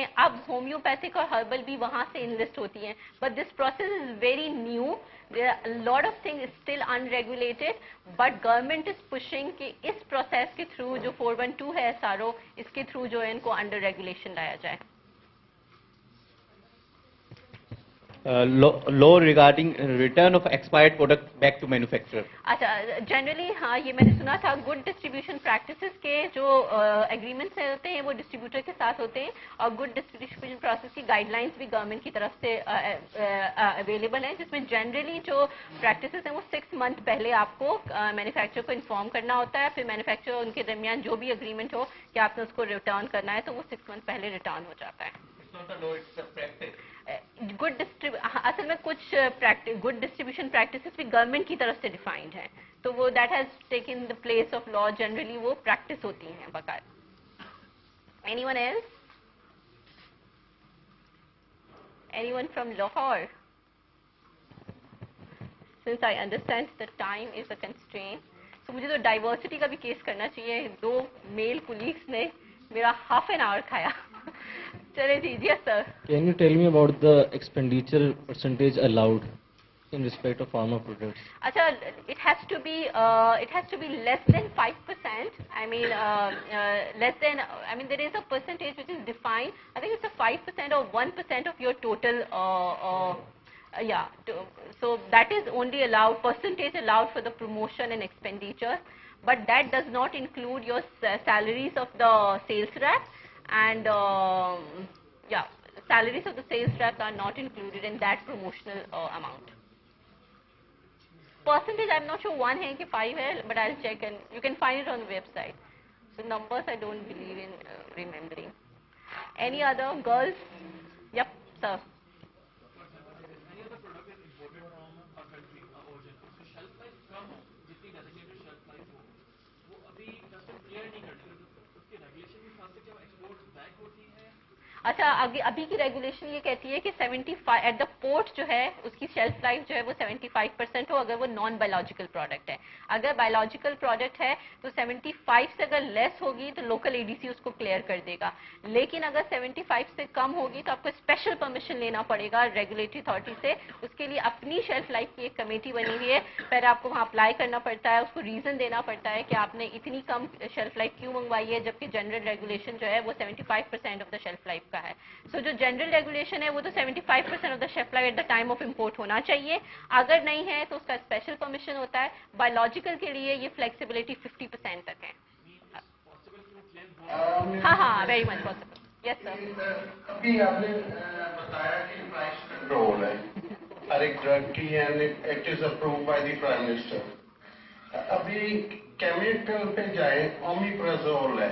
में अब होम्योपैथिक और हर्बल भी वहाँ से इनलिस्ट होती हैं, but this process is very new. There are a lot of things still unregulated, but government is pushing कि इस process के through जो 412 है SRO, इसके through जो है इनको under regulation लाया जाए. Law regarding return of expired product back to manufacturer. अच्छा, जनरली हाँ, ये मैंने सुना था गुड डिस्ट्रीब्यूशन प्रैक्टिसेस के जो एग्रीमेंट्स होते हैं वो डिस्ट्रीब्यूटर के साथ होते हैं, और गुड डिस्ट्रीब्यूशन प्रोसेस की गाइडलाइंस भी गवर्नमेंट की तरफ से अवेलेबल हैं, जिसमें जनरली जो प्रैक्टिसेस हैं वो 6 मंथ पहले आपको मैन्युफैक्चरर को इन्फॉर्म करना होता है. फिर मैन्युफैक्चरर उनके दरमियान जो भी एग्रीमेंट हो कि आपने उसको रिटर्न करना है तो वो 6 मंथ पहले रिटर्न हो जाता है. गुड असल में कुछ गुड डिस्ट्रीब्यूशन प्रैक्टिसेस भी गवर्नमेंट की तरफ से डिफाइंड है, तो वो that has taken the place of law. Generally वो प्रैक्टिस होती हैं बकायदा. Anyone else? Anyone from Lahore? Since I understand the time is a constraint, तो मुझे तो डाइवर्सिटी का भी केस करना चाहिए. 2 मेल कुलीग्स ने मेरा हाफ एन आवर खाया. चले जी. Yes sir. Can you tell me about the expenditure percentage allowed in respect of pharma products? अच्छा, it has to be less than 5%. I mean less than, I mean there is a percentage which is defined. I think it's a 5% or 1% of your total yeah, so that is only allowed, percentage allowed for the promotion and expenditure, but that does not include your salaries of the sales rep, and yeah, salaries of the sales rep are not included in that promotional amount. Percentage I'm not sure 1 है कि 5 है, but I'll check and you can find it on the website. So numbers I don't believe in remembering. Any other girls? Yep, sir. अच्छा, अभी की regulation ये कहती है कि 75 एट द पोर्ट जो है उसकी शेल्फ लाइफ जो है वो 75% हो अगर वो नॉन बायोलॉजिकल प्रोडक्ट है. अगर बायोलॉजिकल प्रोडक्ट है तो 75 से अगर लेस होगी तो लोकल एडीसी उसको क्लियर कर देगा, लेकिन अगर 75 से कम होगी तो आपको स्पेशल परमिशन लेना पड़ेगा रेगुलेटरी अथॉरिटी से. उसके लिए अपनी शेल्फ लाइफ की एक कमेटी बनी हुई है, पहले आपको वहाँ अप्लाई करना पड़ता है, उसको रीजन देना पड़ता है कि आपने इतनी कम शेल्फ लाइफ क्यों मंगवाई है, जबकि जनरल रेगुलेशन जो है वो 75% ऑफ द शेल्फ लाइफ का है. सो जो जनरल रेगुलेशन है वो तो 75% of the shelf life at the time of import होना चाहिए. अगर नहीं है तो उसका स्पेशल परमिशन होता है. बायोलॉजिकल के लिए ये फ्लेक्सिबिलिटी 50% तक है. हाँ हाँ, very much possible. Yes sir. अभी आपने बताया कि प्राइस कंट्रोल है हर एक ड्रग की and it is approved by the prime minister. अभी केमिकल पे जाए, ओमिप्राजोल है,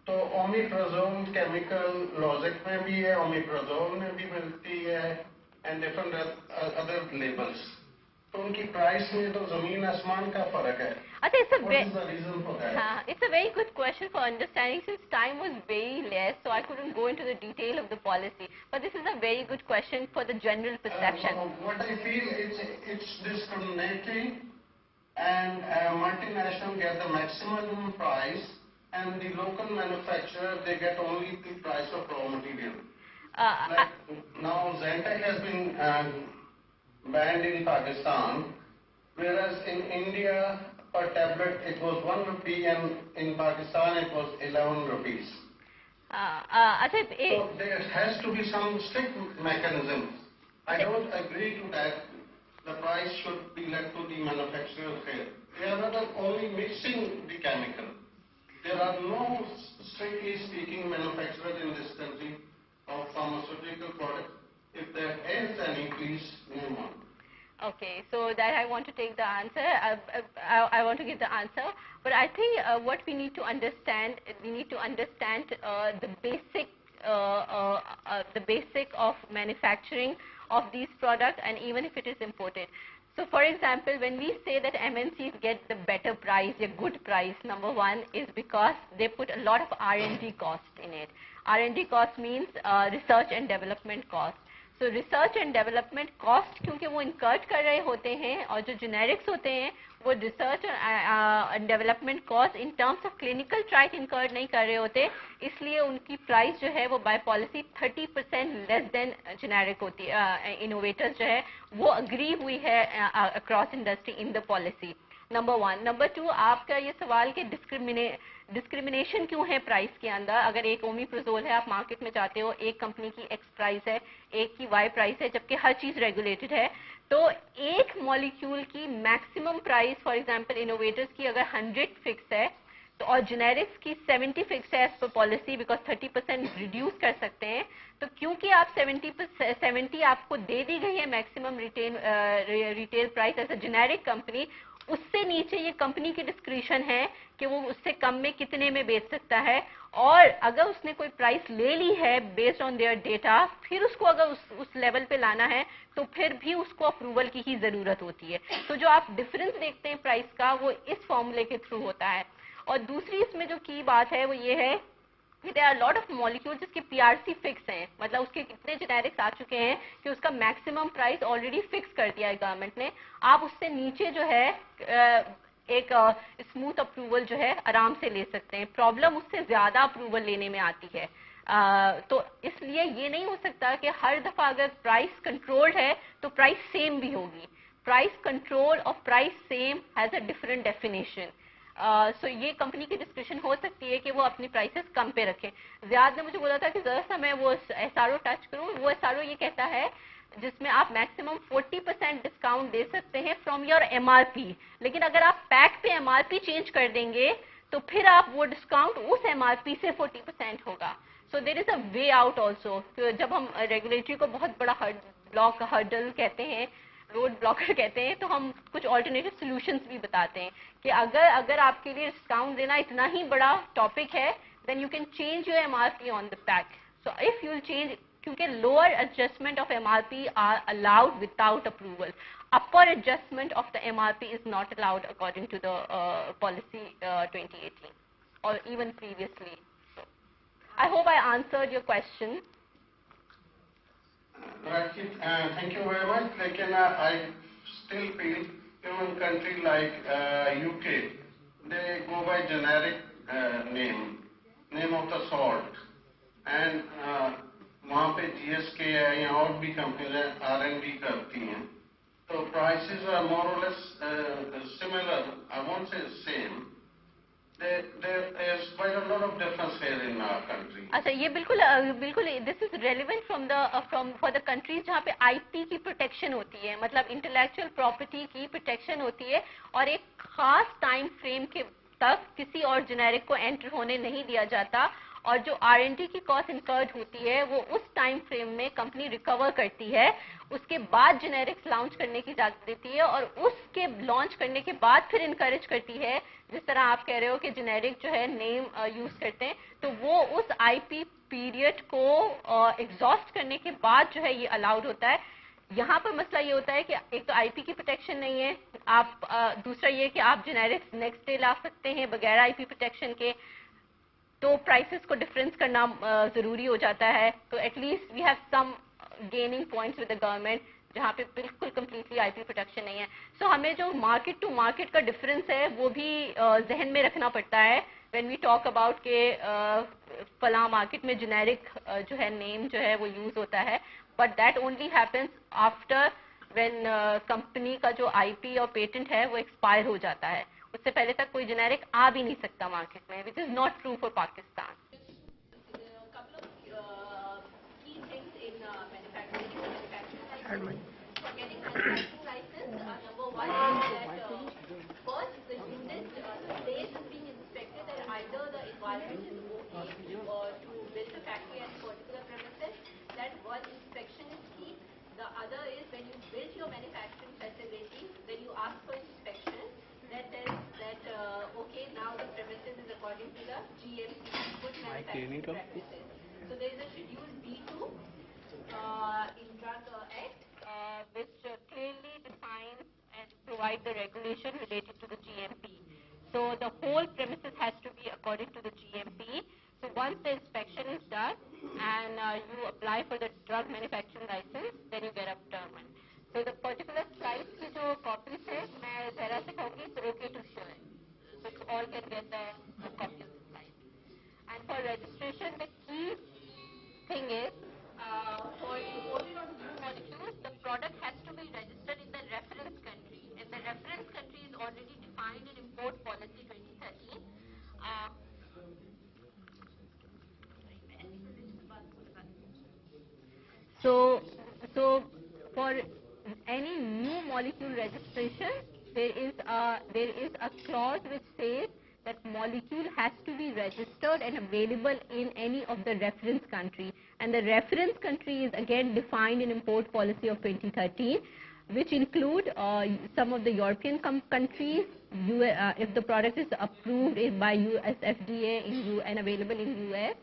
तो ओमिप्राजोल केमिकल लॉजिक में भी है, ओमिप्राजोल में भी मिलती है एंड डिफरेंट अदर लेबल्स, तो उनकी प्राइस में तो जमीन आसमान का फर्क है. अच्छा, it's a very good question for understanding. Since time was very less, so I couldn't go into the detail of the policy, but this is a very good question for the general perception. What I feel it's discriminating, and multinational get the maximum price and the local manufacturer they get only the price of raw material. Now Zantac has been banned in Pakistan, whereas in India per tablet it was 1 rupee and in Pakistan it was 11 rupees. So there has to be some strict mechanism. I don't agree to that. The price should be left to the manufacturers here. They are not only mixing the chemical. There are no, strictly speaking, manufacturers in this country of pharmaceutical products. If there is an increase, name one. Okay, so that I want to take the answer. I want to give the answer, but I think what we need to understand, the basic of manufacturing of these products, and even if it is imported. So for example, when we say that MNCs get the better price, a good price, number one is because they put a lot of R&D cost in it. R&D cost means research and development cost. So research and development cost کیونکہ وہ انکرٹ کر رہے ہوتے ہیں, اور جو جنیرکس ہوتے ہیں وہ research and development cost in terms of clinical trial incurred نہیں کر رہے ہوتے, اس لیے ان کی پرائز جو ہے وہ by policy 30% less than generic ہوتی ہے. انوویٹرز جو ہے وہ اگری ہوئی ہے across industry in the policy. Number 1. Number 2, آپ کا یہ سوال کہ ڈسکریمنیشن کیوں ہے پرائز کے اندر. اگر ایک اومیپرازول ہے, آپ مارکیٹ میں جاتے ہو, ایک کمپنی کی ایکس پرائز ہے, ایک کی وائی پرائز ہے, جبکہ ہر چیز ریگولیٹڈ ہے, تو ایک مالیکیول کی maximum price for example innovators کی اگر 100 فکس ہے تو اور جنیرکس کی 70 فکس ہے as per policy, because 30% reduce کر سکتے ہیں. تو کیونکہ آپ 70 آپ کو دے دی گئی ہے maximum retail price as a generic company, اس سے نیچے یہ کمپنی کی ڈسکریشن ہے کہ وہ اس سے کم میں کتنے میں بیچ سکتا ہے. اور اگر اس نے کوئی پرائس لے لی ہے بیسڈ آن دیئر ڈیٹا, پھر اس کو اگر اس لیول پہ لانا ہے تو پھر بھی اس کو اپروول کی ہی ضرورت ہوتی ہے. تو جو آپ ڈفرنس دیکھتے ہیں پرائس کا, وہ اس فارمولے کے تھرو ہوتا ہے. اور دوسری اس میں جو کی بات ہے وہ یہ ہے کہ there are lot of molecules جس کے PRC فکس ہیں, مطلب اس کے کتنے جنیرکس آ چکے ہیں کہ اس کا میکسیمم پرائس آلریڈی فکس کر دیا ہے گورنمنٹ نے. آپ اس سے نیچے جو ہے ایک اسموتھ اپروول جو ہے آرام سے لے سکتے ہیں. پرابلم اس سے زیادہ اپروول لینے میں آتی ہے. تو اس لیے یہ نہیں ہو سکتا کہ ہر دفعہ اگر پرائس کنٹرولڈ ہے تو پرائس سیم بھی ہوگی. پرائس کنٹرول اور price same has a different definition. So یہ کمپنی کی ڈسکشن ہو سکتی ہے کہ وہ اپنی پرائسز کم پہ رکھیں. زیاد نے مجھے بولا تھا کہ ذرا سا میں وہ ایس آر او ٹچ کروں. وہ ایس آر او یہ کہتا ہے جس میں آپ میکسیمم 40% ڈسکاؤنٹ دے سکتے ہیں from your M R P, لیکن اگر آپ پیک پہ ایم آر پی چینج کر دیں گے تو پھر آپ وہ ڈسکاؤنٹ اس ایم آر پی سے 40% ہوگا. سو دیر از اے وے آؤٹ آلسو. جب ہم ریگولیٹری کو بہت بڑا بلاک ہرڈل کہتے ہیں, روڈ بلاکر کہتے ہیں, تو ہم کچھ آلٹرنیٹو سولوشنس بھی بتاتے ہیں کہ اگر آپ کے لیے ڈسکاؤنٹ دینا اتنا ہی بڑا ٹاپک ہے, then you can change your M R P on the pack. So if you will change, کیونکہ lower adjustment of M R P are allowed without approval. upper adjustment of the MRP is not allowed according to the policy 2018 or even previously. So, I hope I answered your question. Rakshit, thank you very much. Lekin I still feel even country like UK, they go by generic name of the salt, and وہاں پہ جی S کے ہے یا اور بھی companies are N D کرتی ہیں, تو پرائسز آر مور اور less similar. I won't say same. There is quite a lot of difference here in our country. اچھا, یہ بالکل this is relevant for the countries جہاں پہ آئی پی کی پروٹیکشن ہوتی ہے, مطلب انٹلیکچوئل پراپرٹی کی پروٹیکشن ہوتی ہے, اور ایک خاص ٹائم فریم کے تک کسی اور جنیرک کو انٹر ہونے نہیں دیا جاتا, اور جو آر این ڈی کی کاسٹ انکرڈ ہوتی ہے وہ اس ٹائم فریم میں کمپنی ریکور کرتی ہے. اس کے بعد جنیرکس لانچ کرنے کی اجازت دیتی ہے, اور اس کے لانچ کرنے کے بعد پھر انکریج کرتی ہے. جس طرح آپ کہہ رہے ہو کہ جنیرک جو ہے نیم یوز کرتے ہیں, تو وہ اس آئی پی پیریڈ کو ایگزاسٹ کرنے کے بعد جو ہے یہ الاؤڈ ہوتا ہے. یہاں پر مسئلہ یہ ہوتا ہے کہ ایک تو آئی پی کی پروٹیکشن نہیں ہے, آپ دوسرا یہ کہ آپ جنیرکس نیکسٹ ڈے لا سکتے ہیں بغیر آئی پی پروٹیکشن کے, تو پرائسز کو ڈفرینس کرنا ضروری ہو جاتا ہے. تو at least we have some gaining points with the government جہاں پہ بالکل کمپلیٹلی آئی پی پروٹیکشن نہیں ہے. سو ہمیں جو مارکیٹ ٹو مارکیٹ کا ڈفرینس ہے وہ بھی ذہن میں رکھنا پڑتا ہے وین وی ٹاک اباؤٹ کہ فلاں مارکیٹ میں جنیرک جو ہے نیم جو ہے وہ یوز ہوتا ہے, but that only happens after when company کا جو آئی پی اور پیٹنٹ ہے وہ ایکسپائر ہو جاتا ہے. اس سے پہلے تک کوئی جنیرک آ بھی نہیں سکتا مارکیٹ میں, which is not true for Pakistan. So there is a schedule B2 in Drug Act which clearly defines and provide the regulation related to the GMP. So the whole premises has to be according to the GMP. So once the inspection is done and you apply for the drug manufacturing license, then you get a permit. So the particular slides की जो copies है, मैं जरा से कहूँगी it's okay to share, so you all can get the copy of the slide. And for registration, the key thing is for imported on new molecules, the product has to be registered in the reference country, and the reference country is already defined in Import Policy 2013. So for any new molecule registration, there is a clause which says that molecule has to be registered and available in any of the reference country, and the reference country is again defined in Import Policy of 2013, which include some of the European countries. If the product is approved by US FDA and available in US,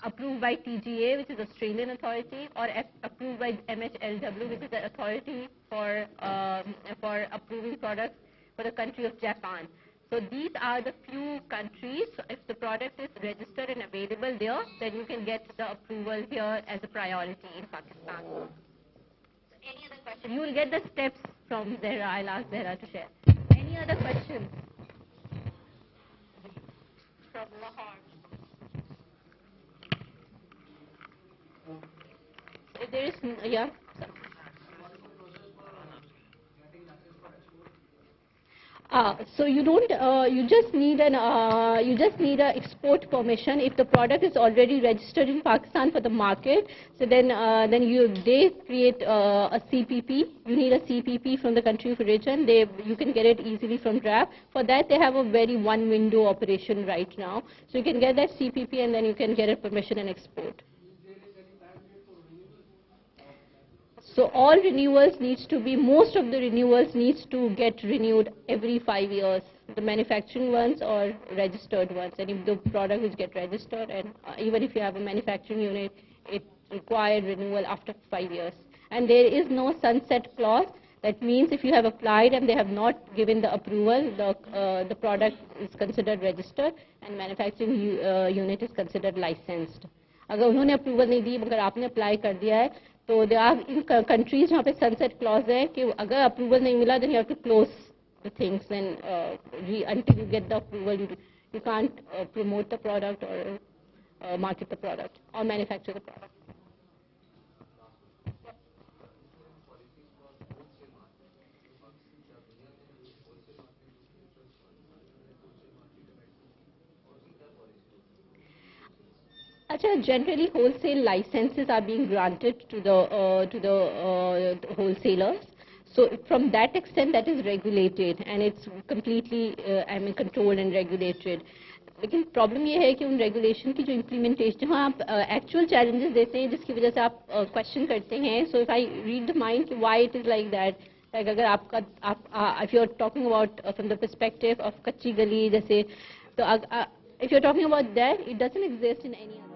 approved by TGA, which is Australian authority, or approved by MHLW, which is the authority for approving products for the country of Japan. So these are the few countries. So if the product is registered and available there, then you can get the approval here as a priority in Pakistan. So any other question? You will get the steps from Zehra. I'll ask Zehra to share. Any other questions? From Lahore. If there is, yeah. So you don't. You just need an export permission if the product is already registered in Pakistan for the market. So then they create a CPP. You need a CPP from the country of origin. You can get it easily from draft. For that, they have a very one window operation right now. So you can get that CPP and then you can get a permission and export. So all renewals most of the renewals needs to get renewed every 5 years, the manufacturing ones or registered ones. And if the product is get registered, and even if you have a manufacturing unit, it requires renewal after 5 years. And there is no sunset clause. That means if you have applied and they have not given the approval, the product is considered registered and manufacturing unit is considered licensed. अगर उन्होंने approval नहीं दी मगर आपने apply कर दिया है तो there are in countries जहाँ पे sunset clause है कि अगर अप्रूवल नहीं मिला then you have to close the things and until you get the approval you can't promote the product or market the product or manufacture the product. Generally, wholesale licenses are being granted to the wholesalers. So from that extent, that is regulated and it's completely, controlled and regulated. लेकिन problem ये है कि उन regulation की जो implementation जहाँ आप actual challenges देते हैं जिसकी वजह से आप क्वेश्चन करते हैं. So if I read the mind कि why it is like that, like अगर आपका if you are talking about from the perspective of कच्ची गली जैसे, तो if you're talking about that, it doesn't exist in any other